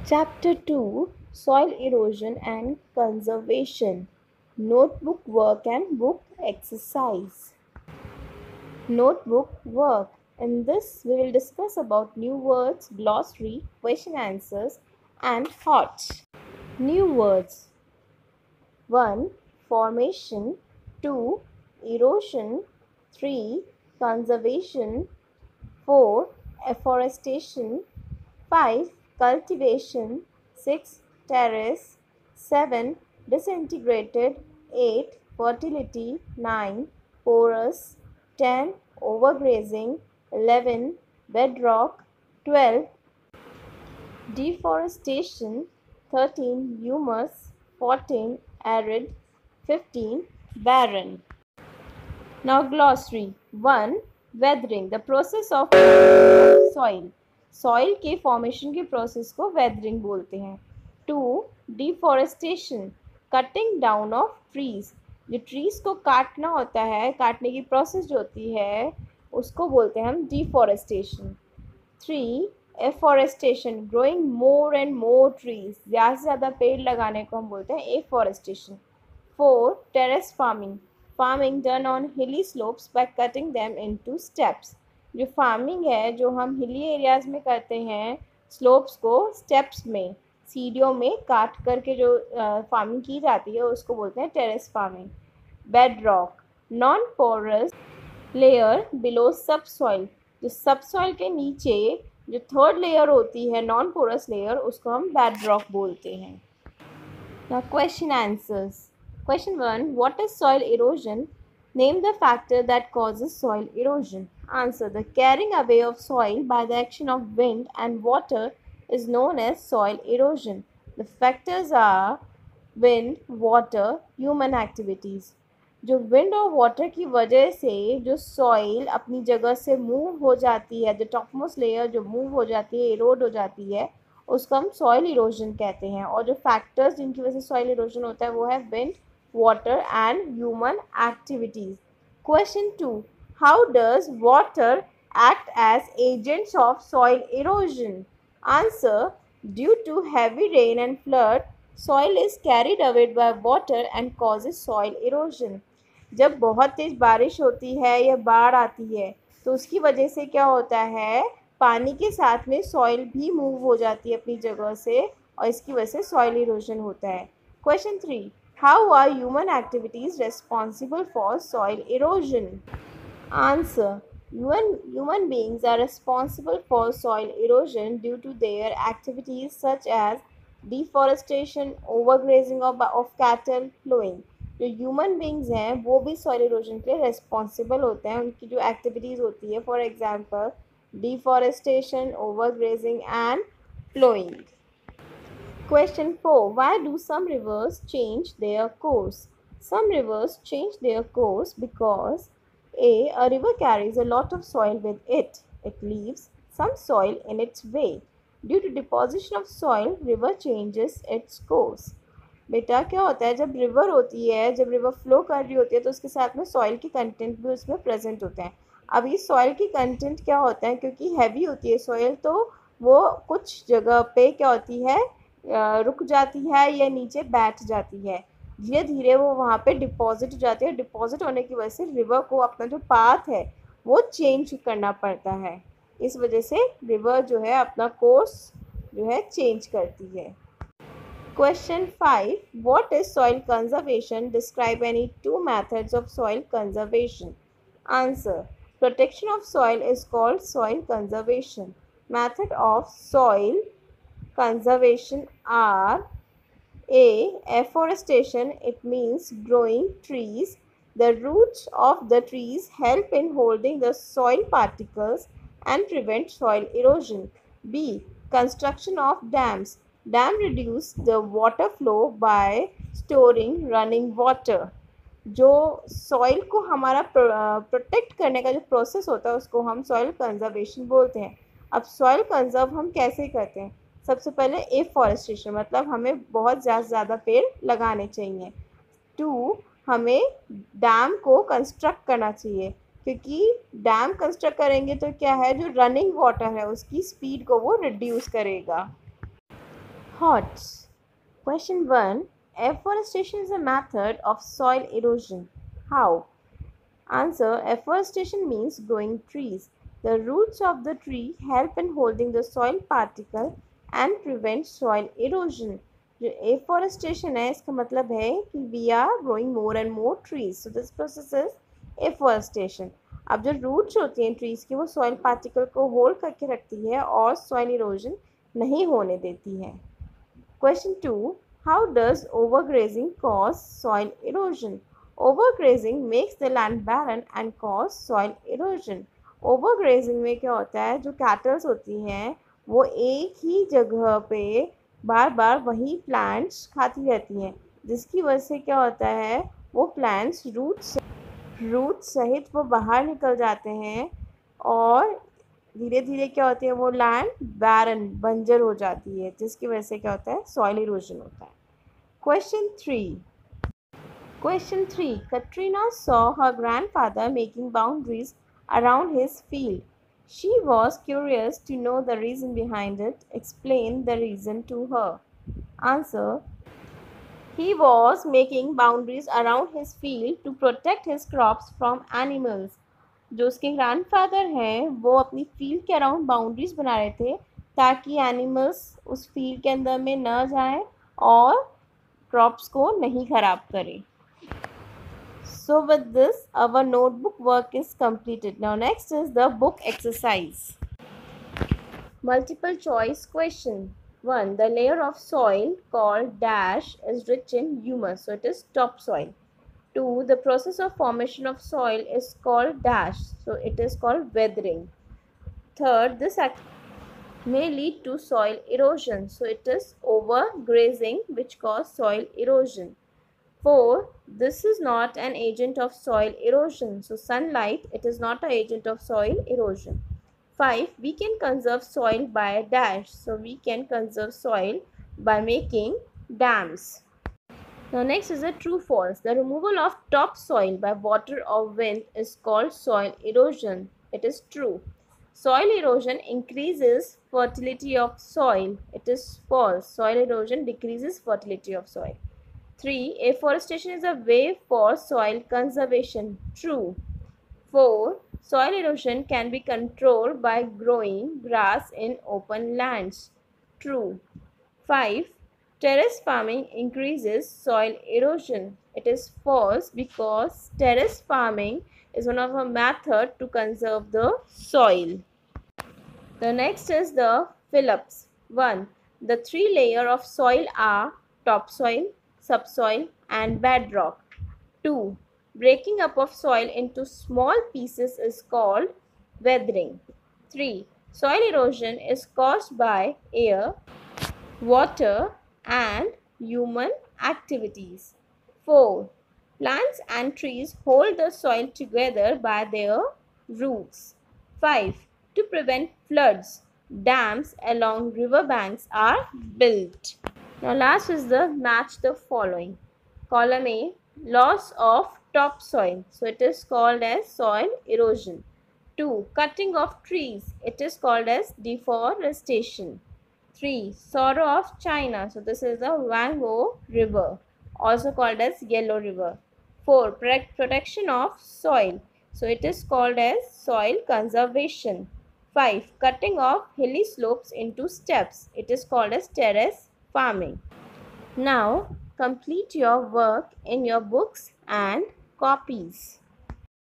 Chapter 2, Soil Erosion and Conservation. Notebook work and book exercise. Notebook work. In this, we will discuss about new words, glossary, question answers, and thoughts. New words. 1. Formation. 2. Erosion. 3. Conservation. 4. Afforestation. 5. Cultivation. 6. Terrace. 7. Disintegrated. 8. Fertility. 9. Porous. 10. Overgrazing. 11. Bedrock. 12. Deforestation. 13. Humus. 14. Arid. 15. Barren. Now glossary. 1. Weathering, the process of soil. Soil के formation के process को weathering बोलते हैं. 2. Deforestation, cutting down of trees. जो trees को काटना होता है, काटने की प्रोसेस जो होती है उसको बोलते हैं हम deforestation. 3. Afforestation, growing more and more trees, ज़्यादा से ज़्यादा पेड़ लगाने को हम बोलते हैं afforestation. 4. Terrace farming, farming done on hilly slopes by cutting them into steps. जो फार्मिंग है जो हम हिली एरियाज़ में करते हैं, स्लोप्स को स्टेप्स में, सीढ़ियों में काट करके जो फार्मिंग की जाती है उसको बोलते हैं terrace farming. Bedrock, non porous layer below subsoil, जो सब सॉइल के नीचे जो थर्ड लेयर होती है नॉन पोरस लेयर, उसको हम बेड रॉक बोलते हैं. Now question answers. Question 1. What is soil erosion? Name the factor that causes soil erosion. Answer. The carrying away of soil by the action of wind and water is known as soil erosion. The factors are wind, water, human activities. जो wind और water की वजह से जो soil अपनी जगह से move हो जाती है, जो टॉपमोस्ट लेयर जो मूव हो जाती है, इरोड हो जाती है, उसको हम सॉइल इरोजन कहते हैं. और जो फैक्टर्स जिनकी वजह से सॉइल इरोजन होता है वो है wind, water and human activities. Question 2. How does water act as agents of soil erosion? Answer. Due to heavy rain and flood, soil is carried away by water and causes soil erosion. जब बहुत तेज़ बारिश होती है या बाढ़ आती है तो उसकी वजह से क्या होता है, पानी के साथ में सॉइल भी मूव हो जाती है अपनी जगह से और इसकी वजह से सॉइल इरोजन होता है. Question 3. How are human activities responsible for soil erosion? Answer. Human beings are responsible for soil erosion due to their activities such as deforestation, overgrazing of cattle, plowing. जो ह्यूमन बींग्स हैं वो भी soil erosion के लिए responsible होते हैं. उनकी जो एक्टिविटीज़ होती है, for example deforestation, overgrazing and plowing. Question 4. Why do some rivers change their course? Some rivers change their course because a river carries a lot of soil with it. It leaves some soil in its way. Due to deposition of soil, river changes its course. बेटा क्या होता है, जब river होती है, जब river flow कर रही होती है तो उसके साथ में सॉइल की कंटेंट भी उसमें प्रेजेंट होते हैं. अब ये सॉइल की कंटेंट क्या होता है, क्योंकि हैवी होती है सॉइल तो वो कुछ जगह पे क्या होती है, रुक जाती है या नीचे बैठ जाती है. धीरे धीरे वो वहाँ पे डिपॉजिट हो जाती है. डिपॉजिट होने की वजह से रिवर को अपना जो पाथ है वो चेंज करना पड़ता है. इस वजह से रिवर जो है अपना कोर्स जो है चेंज करती है. Question 5. What is soil conservation? Describe any two methods of soil conservation. Answer. Protection of soil is called soil conservation. Method of soil conservation are: A. Afforestation. It means growing trees. The roots of the trees help in holding the soil particles and prevent soil erosion. B. Construction of dams. Dam reduce the water flow by storing running water. जो soil को हमारा protect करने का जो process होता है उसको हम सॉइल कंजर्वेशन बोलते हैं. अब सॉइल कंजर्व हम कैसे करते हैं? सबसे पहले एफॉरेस्टेशन, मतलब हमें बहुत ज़्यादा पेड़ लगाने चाहिए. 2. हमें डैम को कंस्ट्रक्ट करना चाहिए, क्योंकि डैम कंस्ट्रक्ट करेंगे तो क्या है, जो रनिंग वाटर है उसकी स्पीड को वो रिड्यूस करेगा. Hots. Question 1. Afforestation is a method of soil erosion. How? Answer. Afforestation means growing trees. The roots of the tree help in holding the soil particle and prevent soil erosion. जो afforestation है इसका मतलब है कि we are growing more and more trees. So this process is afforestation. अब जो roots होती हैं trees की वो soil particle को hold करके रखती है और soil erosion नहीं होने देती है. Question 2. How does overgrazing cause soil erosion? Overgrazing makes the land barren and cause soil erosion. Overgrazing में क्या होता है, जो कैटल्स होती हैं वो एक ही जगह पे बार बार वही प्लांट्स खाती रहती हैं, जिसकी वजह से क्या होता है वो प्लांट्स रूट सहित वो बाहर निकल जाते हैं और धीरे धीरे क्या होती है वो लैंड बैरन बंजर हो जाती है, जिसकी वजह से क्या होता है सॉइल इरोजन होता है. Question 3. Katrina saw her grandfather making boundaries around his field. She was curious to know the reason behind it. Explain the reason to her. Answer. He was making boundaries around his field to protect his crops from animals. जो उसके grandfather हैं वो अपनी field के around boundaries बना रहे थे ताकि एनिमल्स उस फील्ड के अंदर में न जाएं और क्रॉप्स को नहीं खराब करें. So with this our notebook work is completed. Now next is the book exercise. Multiple choice question. 1. The layer of soil called dash is rich in humus, so it is topsoil. 2. The process of formation of soil is called dash, so it is called weathering. 3. This act may lead to soil erosion, so it is overgrazing which cause soil erosion. 4. This is not an agent of soil erosion, so sunlight, it is not an agent of soil erosion. 5. We can conserve soil by a dash, so we can conserve soil by making dams. Now next is a true false. The removal of topsoil by water or wind is called soil erosion. It is true. Soil erosion increases fertility of soil. It is false. Soil erosion decreases fertility of soil. 3. Afforestation is a way for soil conservation. True. 4. Soil erosion can be controlled by growing grass in open lands. True. 5. Terrace farming increases soil erosion. It is false because terrace farming is one of a method to conserve the soil. The next is the fill-ups. 1. The 3 layers of soil are topsoil, subsoil and bedrock. 2. Breaking up of soil into small pieces is called weathering. 3. Soil erosion is caused by air, water and human activities. 4. Plants and trees hold the soil together by their roots. 5. To prevent floods, dams along riverbanks are built. Now last is the match the following. Column A, loss of topsoil. So it is called as soil erosion. 2. Cutting of trees. It is called as deforestation. 3. Sorrow of China. So this is the Wango River, also called as Yellow River. 4. Protection of soil. So it is called as soil conservation. 5. Cutting of hilly slopes into steps. It is called as terrace farming. Now complete your work in your books and copies.